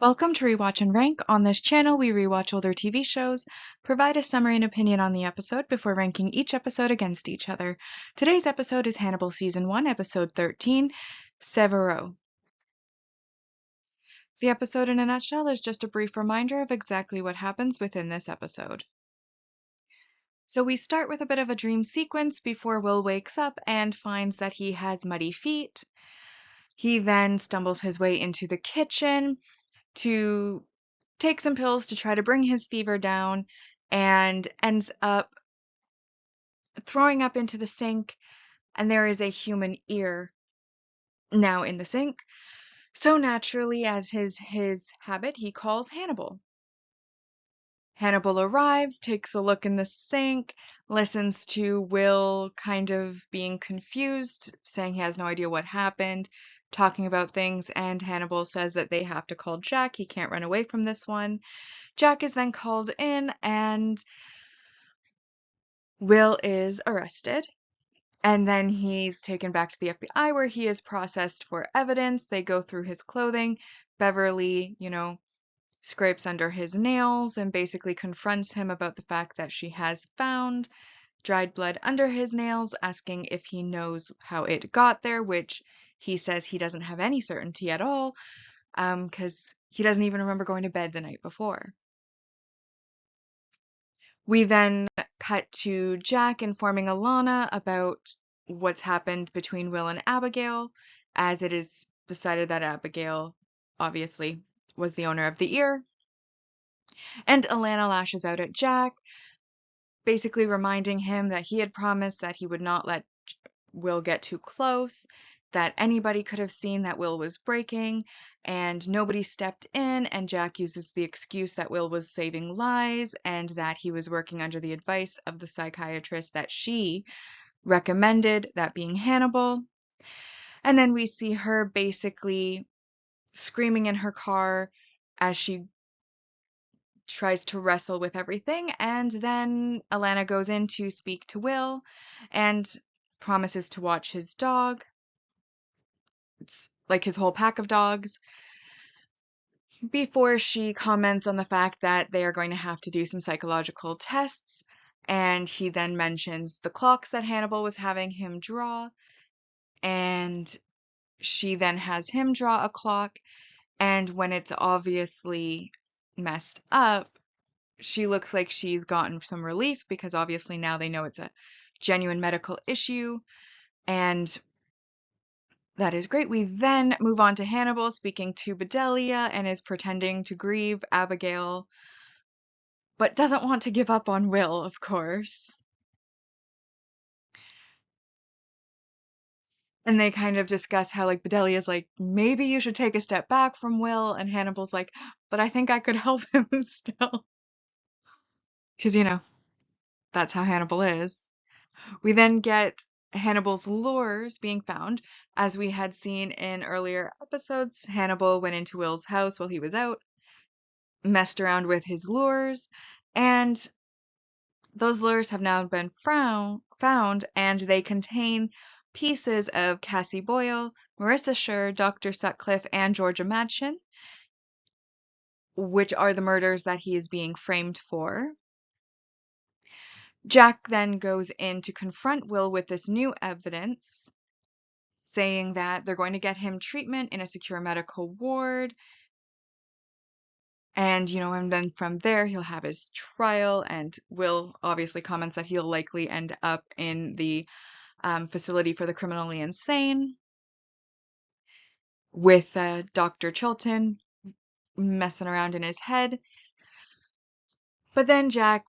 Welcome to Rewatch and Rank. On this channel, we rewatch older TV shows, provide a summary and opinion on the episode before ranking each episode against each other. Today's episode is Hannibal Season 1, Episode 13, Severo. The episode in a nutshell is just a brief reminder of exactly what happens within this episode. So we start with a bit of a dream sequence before Will wakes up and finds that he has muddy feet. He then stumbles his way into the kitchen to take some pills to try to bring his fever down and ends up throwing up into the sink, and there is a human ear now in the sink. So naturally, as his habit, he calls Hannibal. Hannibal arrives, takes a look in the sink, listens to Will kind of being confused, saying he has no idea what happened, talking about things, and Hannibal says that they have to call Jack. He can't run away from this one. Jack is then called in, and Will is arrested. And then he's taken back to the FBI where he is processed for evidence. They go through his clothing. Beverly, scrapes under his nails and basically confronts him about the fact that she has found dried blood under his nails, asking if he knows how it got there, which he says he doesn't have any certainty at all, because he doesn't even remember going to bed the night before. We then cut to Jack informing Alana about what's happened between Will and Abigail, as it is decided that Abigail obviously was the owner of the ear. And Alana lashes out at Jack, basically reminding him that he had promised that he would not let Will get too close, that anybody could have seen that Will was breaking, and nobody stepped in, and Jack uses the excuse that Will was saving lives and that he was working under the advice of the psychiatrist that she recommended, that being Hannibal. And then we see her basically screaming in her car as she tries to wrestle with everything, and then Alana goes in to speak to Will and promises to watch his dog. It's like his whole pack of dogs, before she comments on the fact that they are going to have to do some psychological tests. And he then mentions the clocks that Hannibal was having him draw, and she then has him draw a clock, and when it's obviously messed up, she looks like she's gotten some relief because obviously now they know it's a genuine medical issue, and that is great. We then move on to Hannibal speaking to Bedelia and is pretending to grieve Abigail, but doesn't want to give up on Will, of course. And they kind of discuss how, like, Bedelia's like, maybe you should take a step back from Will, and Hannibal's like, but I think I could help him still. Because, that's how Hannibal is. We then get Hannibal's lures being found. As we had seen in earlier episodes, Hannibal went into Will's house while he was out, messed around with his lures, and those lures have now been found, and they contain pieces of Cassie Boyle, Marissa Sher, Dr. Sutcliffe, and Georgia Madchen, which are the murders that he is being framed for. Jack then goes in to confront Will with this new evidence, saying that they're going to get him treatment in a secure medical ward. And then from there, he'll have his trial, and Will obviously comments that he'll likely end up in the facility for the criminally insane with Dr. Chilton messing around in his head. But then Jack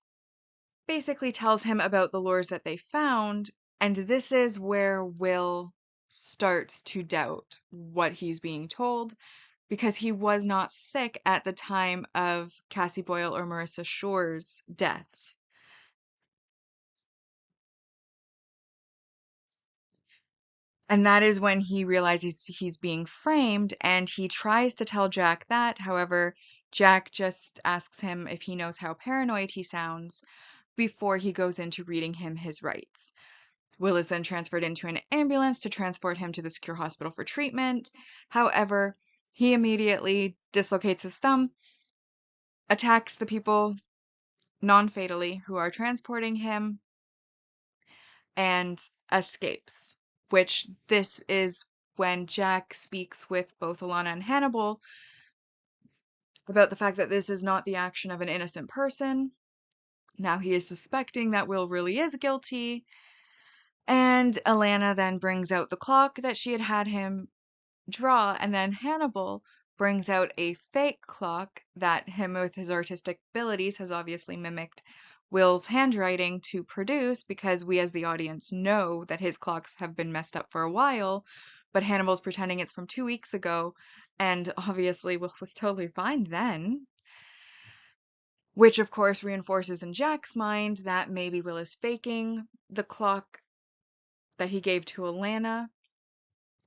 basically tells him about the lures that they found, and this is where Will starts to doubt what he's being told, because he was not sick at the time of Cassie Boyle or Marissa Shore's deaths. And that is when he realizes he's being framed, and he tries to tell Jack that. However, Jack just asks him if he knows how paranoid he sounds before he goes into reading him his rights. Will is then transferred into an ambulance to transport him to the secure hospital for treatment. However, he immediately dislocates his thumb, attacks the people non-fatally who are transporting him, and escapes. Which this is when Jack speaks with both Alana and Hannibal about the fact that this is not the action of an innocent person. Now he is suspecting that Will really is guilty. And Alana then brings out the clock that she had him draw, and then Hannibal brings out a fake clock that him with his artistic abilities has obviously mimicked Will's handwriting to produce, because we as the audience know that his clocks have been messed up for a while, but Hannibal's pretending it's from 2 weeks ago, and obviously Will was totally fine then. Which of course reinforces in Jack's mind that maybe Will is faking the clock that he gave to Alana,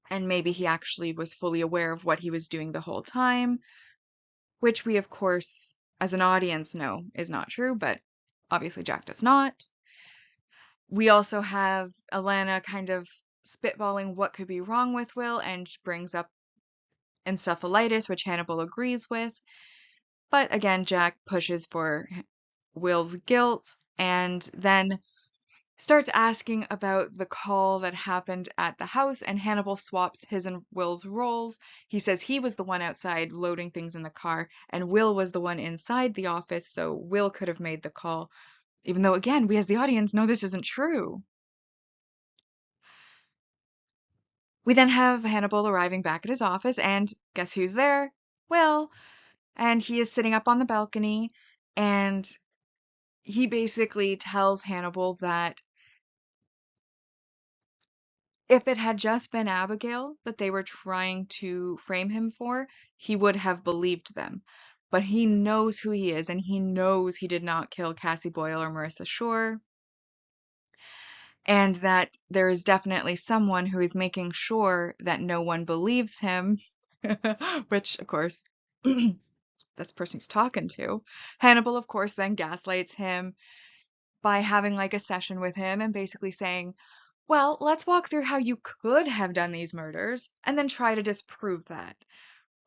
and maybe he actually was fully aware of what he was doing the whole time, which we, of course, as an audience know is not true, but obviously Jack does not. We also have Alana kind of spitballing what could be wrong with Will and brings up encephalitis, which Hannibal agrees with. But again, Jack pushes for Will's guilt and then starts asking about the call that happened at the house, and Hannibal swaps his and Will's roles. He says he was the one outside loading things in the car, and Will was the one inside the office, so Will could have made the call, even though, again, we as the audience know this isn't true. We then have Hannibal arriving back at his office, and guess who's there? Will. And he is sitting up on the balcony, and he basically tells Hannibal that if it had just been Abigail that they were trying to frame him for, he would have believed them. But he knows who he is, and he knows he did not kill Cassie Boyle or Marissa Shore, and that there is definitely someone who is making sure that no one believes him, which, of course, this person he's talking to. Hannibal, of course, then gaslights him by having like a session with him and basically saying, well, let's walk through how you could have done these murders and then try to disprove that.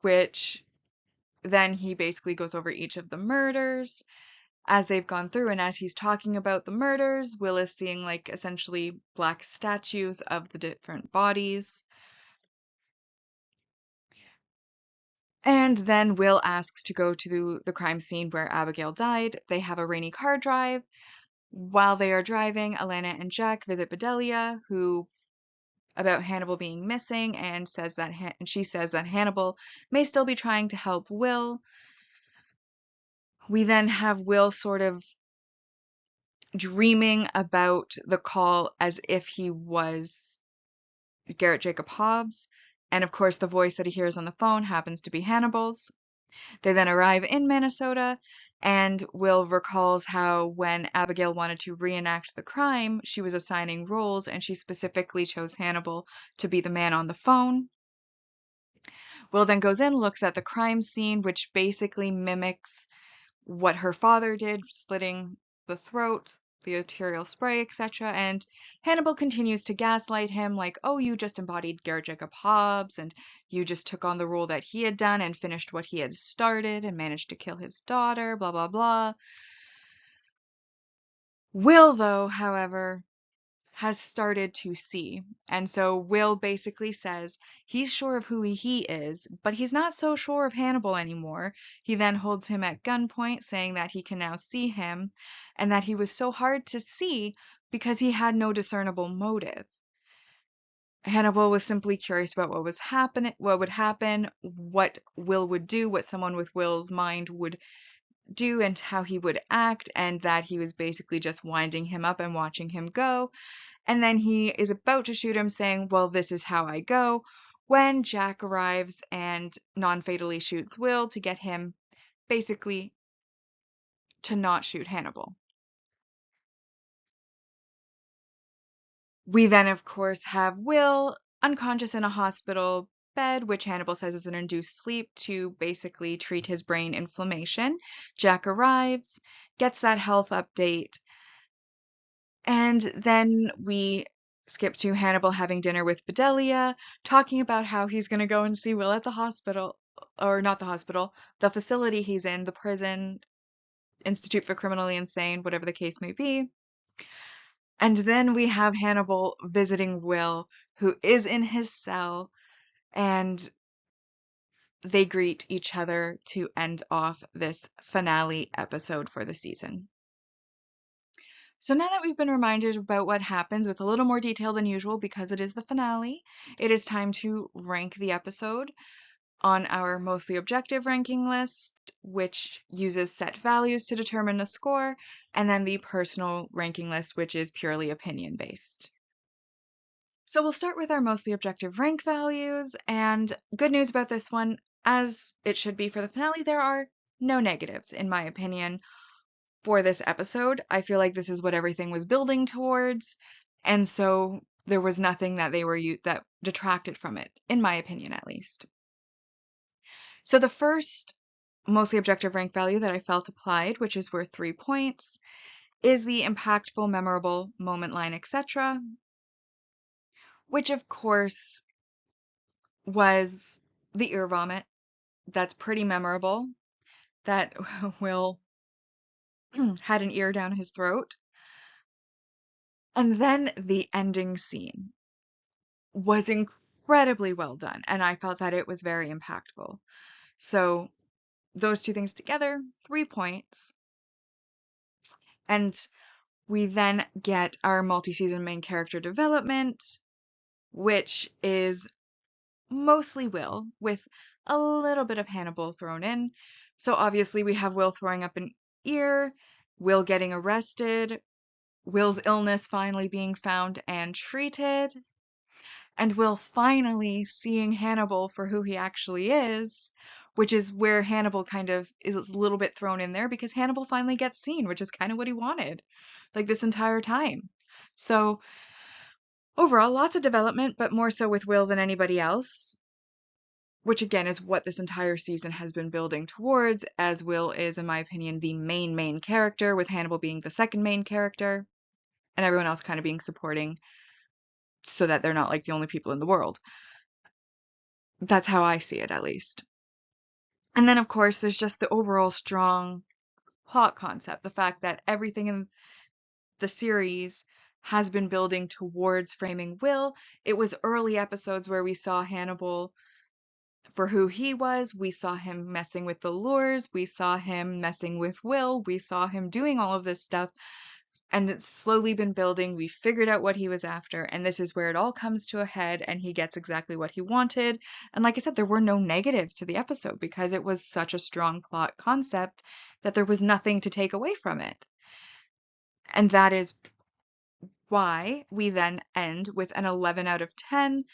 Which then he basically goes over each of the murders as they've gone through, and as he's talking about the murders, Will is seeing like essentially black statues of the different bodies. And then Will asks to go to the crime scene where Abigail died. They have a rainy car drive. While they are driving, Alana and Jack visit Bedelia, who about Hannibal being missing, and says that she says that Hannibal may still be trying to help Will. We then have Will sort of dreaming about the call as if he was Garrett Jacob Hobbs, and of course the voice that he hears on the phone happens to be Hannibal's. They then arrive in Minnesota, and Will recalls how when Abigail wanted to reenact the crime, she was assigning roles, and she specifically chose Hannibal to be the man on the phone. Will then goes in, looks at the crime scene, which basically mimics what her father did, slitting the throat, the arterial spray, etc. And Hannibal continues to gaslight him, like, oh, you just embodied Garrett Jacob Hobbs, and you just took on the role that he had done and finished what he had started and managed to kill his daughter, blah, blah, blah. Will, though, however, has started to see. And so Will basically says he's sure of who he is, but he's not so sure of Hannibal anymore. He then holds him at gunpoint, saying that he can now see him, and that he was so hard to see because he had no discernible motive. Hannibal was simply curious about what would happen, what Will would do, what someone with Will's mind would do, and how he would act, and that he was basically just winding him up and watching him go. And then he is about to shoot him, saying, well, this is how I go, when Jack arrives and non-fatally shoots Will to get him basically to not shoot Hannibal. We then, of course, have Will unconscious in a hospital bed, which Hannibal says is an induced sleep to basically treat his brain inflammation. Jack arrives, gets that health update, and then we skip to Hannibal having dinner with Bedelia, talking about how he's going to go and see Will at the hospital. or not the hospital, the facility he's in, the prison, Institute for Criminally Insane, whatever the case may be. And then we have Hannibal visiting Will, who is in his cell, and they greet each other to end off this finale episode for the season. So now that we've been reminded about what happens with a little more detail than usual because it is the finale, it is time to rank the episode on our mostly objective ranking list, which uses set values to determine the score, and then the personal ranking list, which is purely opinion based. So we'll start with our mostly objective rank values, and good news about this one, as it should be for the finale, there are no negatives, in my opinion, for this episode. I feel like this is what everything was building towards, and so there was nothing that that detracted from it, in my opinion at least. So the first mostly objective rank value that I felt applied, which is worth 3 points, is the impactful, memorable, moment line, etc., which of course was the ear vomit. That's pretty memorable. That Will had an ear down his throat. And then the ending scene was incredibly well done, and I felt that it was very impactful. So those two things together, 3 points. And we then get our multi-season main character development, which is mostly Will, with a little bit of Hannibal thrown in. So obviously we have Will throwing up an ear, Will getting arrested, Will's illness finally being found and treated, and Will finally seeing Hannibal for who he actually is, which is where Hannibal kind of is a little bit thrown in there because Hannibal finally gets seen, which is kind of what he wanted, like this entire time. So overall, lots of development, but more so with Will than anybody else, which again is what this entire season has been building towards, as Will is, in my opinion, the main character, with Hannibal being the second main character, and everyone else kind of being supporting so that they're not like the only people in the world. That's how I see it, at least. And then, of course, there's just the overall strong plot concept, the fact that everything in the series has been building towards framing Will. It was early episodes where we saw Hannibal for who he was. We saw him messing with the lures. We saw him messing with Will. We saw him doing all of this stuff. And it's slowly been building. We figured out what he was after. And this is where it all comes to a head and he gets exactly what he wanted. And like I said, there were no negatives to the episode because it was such a strong plot concept that there was nothing to take away from it. And that is why we then end with an 11 out of 10.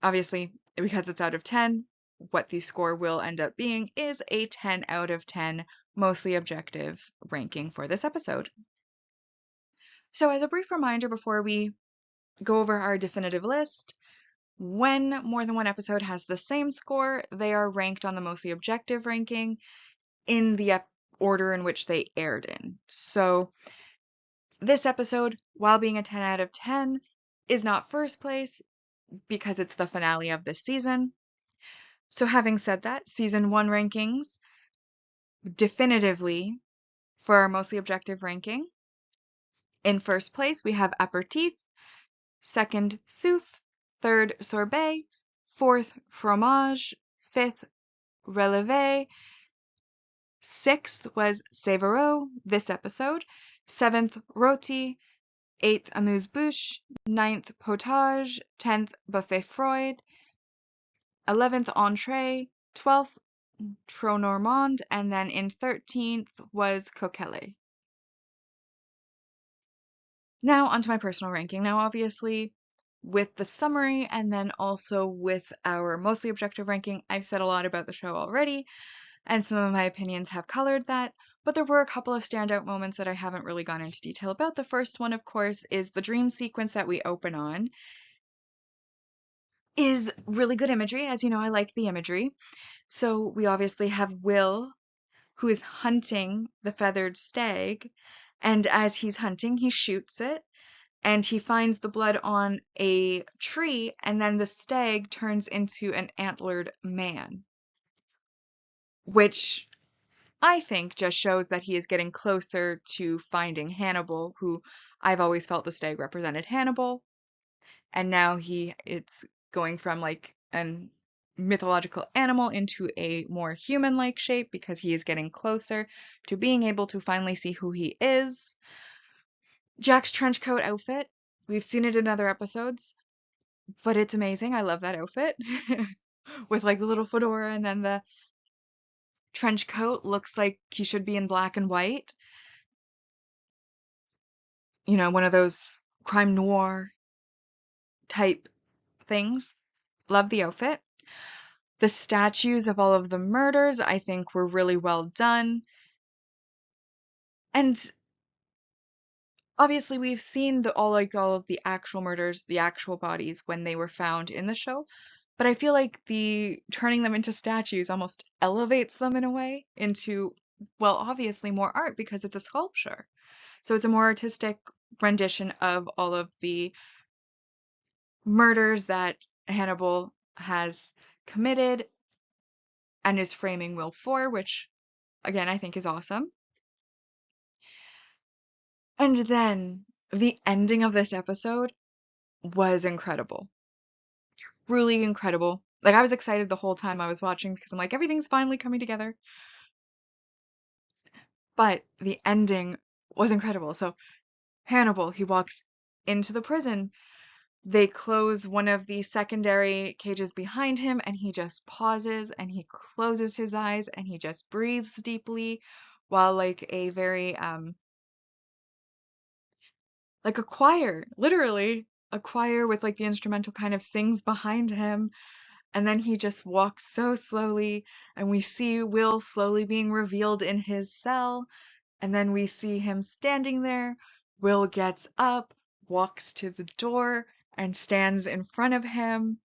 Obviously, because it's out of 10, what the score will end up being is a 10 out of 10, mostly objective ranking for this episode. So as a brief reminder before we go over our definitive list, when more than one episode has the same score, they are ranked on the mostly objective ranking in the order in which they aired in. So this episode, while being a 10 out of 10, is not first place because it's the finale of this season. So having said that, season 1 rankings definitively for our mostly objective ranking. In first place, we have aperitif, second souffle, third sorbet, fourth fromage, fifth relevé, sixth was Savaro, this episode, seventh roti, eighth amuse-bouche, ninth potage, 10th buffet Freud, 11th entree, 12th Tro Normand, and then in 13th was Coquelle. Now onto my personal ranking. Now obviously with the summary and then also with our mostly objective ranking, I've said a lot about the show already, and some of my opinions have colored that, but there were a couple of standout moments that I haven't really gone into detail about. The first one, of course, is the dream sequence that we open on. Is really good imagery. As you know, I like the imagery. So we obviously have Will, who is hunting the feathered stag, and as he's hunting, he shoots it, and he finds the blood on a tree, and then the stag turns into an antlered man. which I think just shows that he is getting closer to finding Hannibal, who I've always felt the stag represented Hannibal, and now it's going from like an mythological animal into a more human-like shape because he is getting closer to being able to finally see who he is. Jack's trench coat outfit, we've seen it in other episodes, but it's amazing. I love that outfit. With like the little fedora and then the trench coat looks like he should be in black and white. You know, one of those crime noir type things. Love the outfit. The statues of all of the murders, I think, were really well done. And obviously, we've seen all of the actual murders, the actual bodies when they were found in the show. But I feel like the turning them into statues almost elevates them in a way into, well, obviously more art because it's a sculpture. So it's a more artistic rendition of all of the murders that Hannibal has committed and is framing Will for, which again I think is awesome. And then the ending of this episode was incredible. Really incredible. Like I was excited the whole time I was watching because I'm like, everything's finally coming together. But the ending was incredible. So Hannibal, he walks into the prison. They close one of the secondary cages behind him and he just pauses and he closes his eyes and he just breathes deeply while like a very like a choir, literally a choir with like the instrumental kind of sings behind him. And then he just walks so slowly, and we see Will slowly being revealed in his cell. And then we see him standing there. Will gets up, walks to the door, and stands in front of him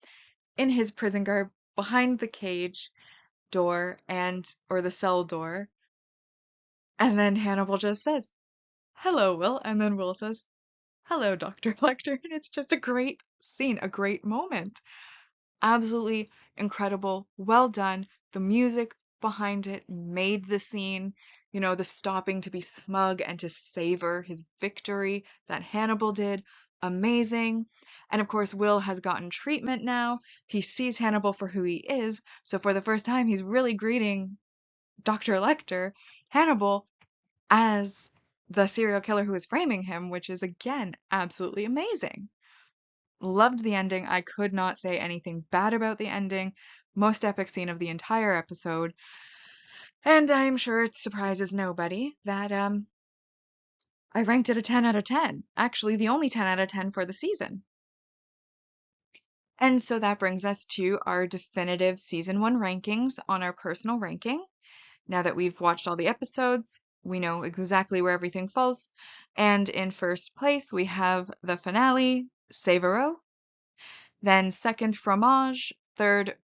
in his prison garb behind the cage door or the cell door. And then Hannibal just says, "Hello, Will." And then Will says, "Hello, Dr. Lecter." And it's just a great scene, a great moment. Absolutely incredible. Well done. The music behind it made the scene, you know, the stopping to be smug and to savor his victory that Hannibal did. Amazing. And of course, Will has gotten treatment now. He sees Hannibal for who he is. So for the first time, he's really greeting Dr. Lecter, Hannibal, as the serial killer who is framing him, which is again absolutely amazing. Loved the ending. I could not say anything bad about the ending. Most epic scene of the entire episode. And I'm sure it surprises nobody that I ranked it a 10 out of 10. Actually, the only 10 out of 10 for the season. And so that brings us to our definitive season 1 rankings on our personal ranking. Now that we've watched all the episodes, we know exactly where everything falls. And in first place, we have the finale, Savero. Then second, Fromage. Third,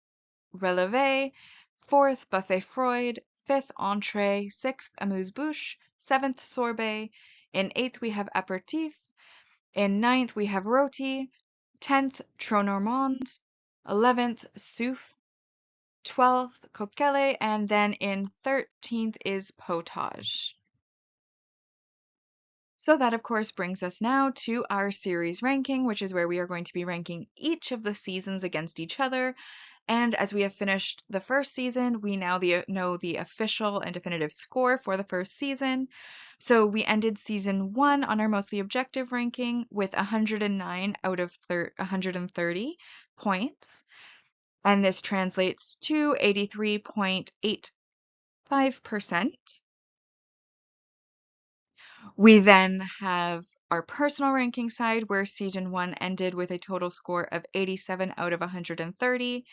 Relevé. Fourth, Buffet Freud. Fifth, Entrée. Sixth, Amuse-bouche. Seventh, Sorbet. In eighth, we have Aperitif. In ninth, we have Roti. 10th, Trop Normand. 11th, Souffle. 12th, Coquelle. And then in 13th is Potage. So that, of course, brings us now to our series ranking, which is where we are going to be ranking each of the seasons against each other. And as we have finished the first season, we now know the official and definitive score for the first season. So we ended season 1 on our mostly objective ranking with 109 out of 130 points. And this translates to 83.85%. We then have our personal ranking side where season 1 ended with a total score of 87 out of 130,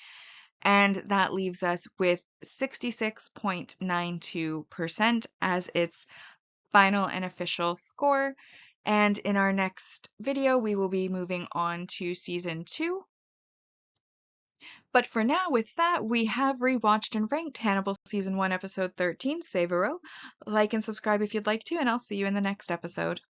and that leaves us with 66.92% as its final and official score. And in our next video, we will be moving on to season 2. But for now, with that, we have rewatched and ranked Hannibal Season 1, Episode 13, Savero. Like and subscribe if you'd like to, and I'll see you in the next episode.